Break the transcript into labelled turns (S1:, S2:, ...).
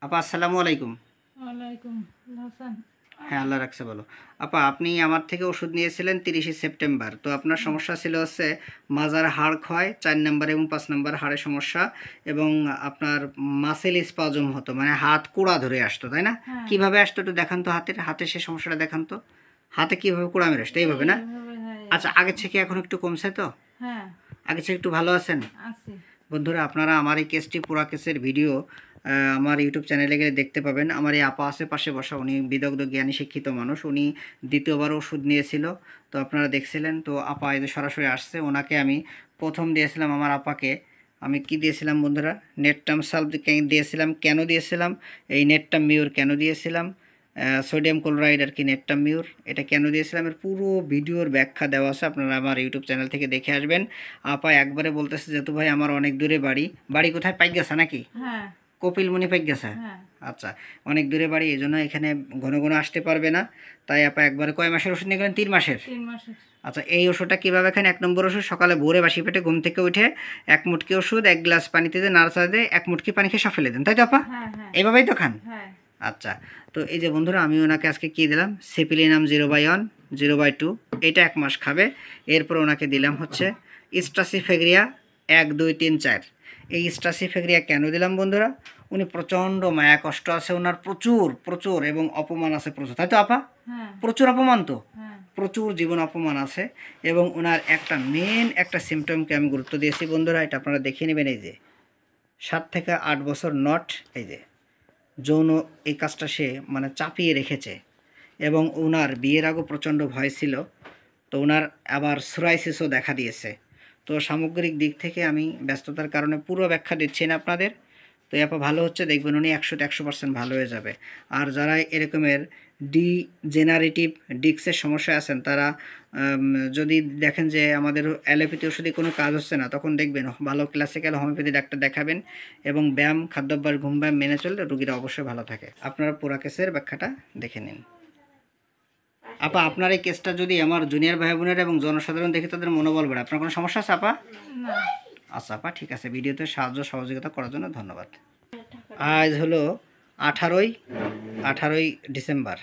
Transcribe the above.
S1: আপা আসসালামু আলাইকুম।
S2: ওয়ালাইকুম হাসান।
S1: হ্যাঁ, আল্লাহ রাখছে ভালো। আপা আপনি আমার থেকে ওষুধ নিয়েছিলেন 30শে সেপ্টেম্বর। তো আপনার সমস্যা ছিল হচ্ছে মাজার হাড় ক্ষয় 4 নাম্বার এবং 5 নাম্বার হাড়ের সমস্যা, এবং আপনার মাসেল স্পাজম হতো, মানে হাত কুড়া ধরে আসতো, তাই না?
S2: হ্যাঁ,
S1: কিভাবে আসতো একটু দেখান তো, হাতে সেই সমস্যাটা দেখান তো। হাতে কিভাবে কুড়া মেরে আসতো, এইভাবে না?
S2: এইভাবে হ্যাঁ,
S1: আচ্ছা, আগের থেকে এখন একটু কমছে তো?
S2: হ্যাঁ
S1: আগের থেকে একটু ভালো আছেন?
S2: আছি।
S1: বন্ধুরা, আপনারা আমার এই কেসটি পুরা কেসের ভিডিও আমার ইউটিউব চ্যানেলে গেলে দেখতে পাবেন। আমার এই আপা আছে পাশে বসা, উনি বিদগ্ধ জ্ঞানী শিক্ষিত মানুষ। উনি দ্বিতীয়বার ওষুধ নিয়েছিল, তো আপনারা দেখছিলেন। তো আপা এই যে সরাসরি আসছে, ওনাকে আমি প্রথম দিয়েছিলাম আমার আপাকে। আমি কি দিয়েছিলাম বন্ধুরা? নেটটাম সালভ দিয়েছিলাম। কেন দিয়েছিলাম? এই নেটটাম মিউর কেন দিয়েছিলাম? সোডিয়াম ক্লোরাইড আর কি, নেটটাম মিউর, এটা কেন দিয়েছিলাম এর পুরো ভিডিওর ব্যাখ্যা দেওয়া আছে, আপনারা আমার ইউটিউব চ্যানেল থেকে দেখে আসবেন। আপা একবারে বলতেছে, যেহেতু ভাই আমার অনেক দূরে বাড়ি। বাড়ি কোথায়, পাই গেছে নাকি?
S2: হ্যাঁ,
S1: কপিলমুনি পাই গেছে?
S2: হ্যাঁ,
S1: আচ্ছা, অনেক দূরে বাড়ি, এই জন্য এখানে ঘন ঘন আসতে পারবে না। তাই আপা একবারে কয় মাসের ওষুধ নিয়ে গেলেন? 3 মাসের।
S2: 3 মাসের।
S1: আচ্ছা, এই ওষুধটা কীভাবে খান? 1 নম্বর ওষুধ, সকালে ভোরে বাসি পেটে ঘুম থেকে উঠে 1 মুটকি ওষুধ 1 গ্লাস পানিতে দিয়ে নাড়াচা দিয়ে 1 মুটকি পানি খেয়ে সব ফেলে দেন, তাই তো আপা?
S2: হ্যাঁ, হ্যাঁ,
S1: এইভাবেই তো খান?
S2: হ্যাঁ,
S1: আচ্ছা, তো এই যে বন্ধুরা, আমি ওনাকে আজকে কী দিলাম? সিপিলিনাম 0/1 0/2, এটা 1 মাস খাবে। এরপর ওনাকে দিলাম হচ্ছে স্ট্রাসিফেগ্রিয়া 1 2 3 4। এই স্ট্রাসিফেগ্রিয়া কেন দিলাম বন্ধুরা? উনি প্রচণ্ড মায়া কষ্ট আছে ওনার, প্রচুর প্রচুর, এবং অপমান আছে প্রচুর, তাই তো আপা?
S2: হ্যাঁ,
S1: প্রচুর অপমান তো,
S2: হ্যাঁ,
S1: প্রচুর জীবন অপমান আছে। এবং ওনার একটা মেন একটা সিমটমকে আমি গুরুত্ব দিয়েছি বন্ধুরা, এটা আপনারা দেখে নেবেন। এই যে 7 থেকে 8 বছর নট, এই যে যৌন এই কাজটা সে মানে চাপিয়ে রেখেছে। এবং ওনার বিয়ের আগেও প্রচণ্ড ভয় ছিল। তো ওনার আবার সোরাইসিসও দেখা দিয়েছে। তো সামগ্রিক দিক থেকে আমি ব্যস্ততার কারণে পুরো ব্যাখ্যা দিচ্ছি না আপনাদের। তো আপা ভালো হচ্ছে, দেখবেন উনি 100% ভালো হয়ে যাবে। আর যারা এরকমের ডিজেনারেটিভ ডিস্কের সমস্যায় আছেন, তারা যদি দেখেন যে আমাদের অ্যালোপ্যাথি ওষুধে কোনো কাজ হচ্ছে না, তখন দেখবেন ভালো ক্লাসিক্যাল হোমিওপ্যাথি ডাক্তার দেখাবেন। এবং ব্যায়াম, খাদ্যাভ্যাস, ঘুম ব্যায়াম মেনে চললে রোগীরা অবশ্যই ভালো থাকে। আপনারা পুরা কেসের ব্যাখ্যাটা দেখে নিন। আপা আপনার এই কেসটা যদি আমার জুনিয়র ভাই বোনেরা এবং জনসাধারণ দেখে তাদের মনোবল বাড়ে, আপনার কোনো সমস্যা আছে আপা?
S2: না,
S1: আচ্ছা আপা, ঠিক আছে। ভিডিওতে সাহায্য সহযোগিতা করার জন্য ধন্যবাদ। আজ হলো 18ই ডিসেম্বর।